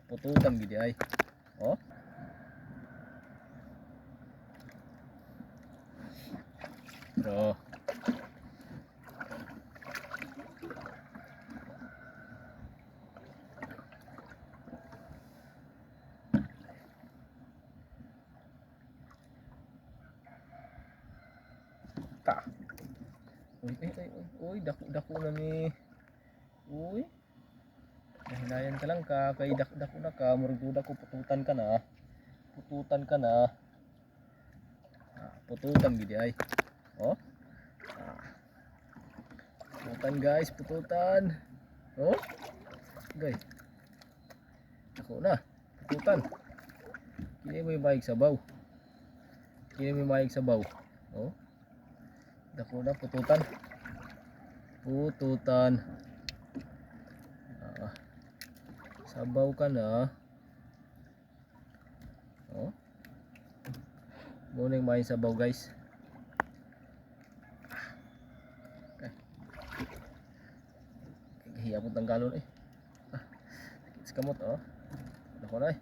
pututan gid ay. Oh. Bro. Ta. Uy, dako na ni. Uy. Hinayan ka lang ka, kay dako na ka, murag duda ko pututan ka na. Pututan ka na. Pututan gid ay. Oh. Pututan guys, pututan. Oh. Guys. Dako na. Pututan. Kini mo maig sabaw. Kini mo maig sabaw. Oh. Dako na pututan. Pututan. Sabaw ka na. Oh. Muning maing sabaw guys. Hiyapon tang galon eh. Kamot oh. Dako na eh.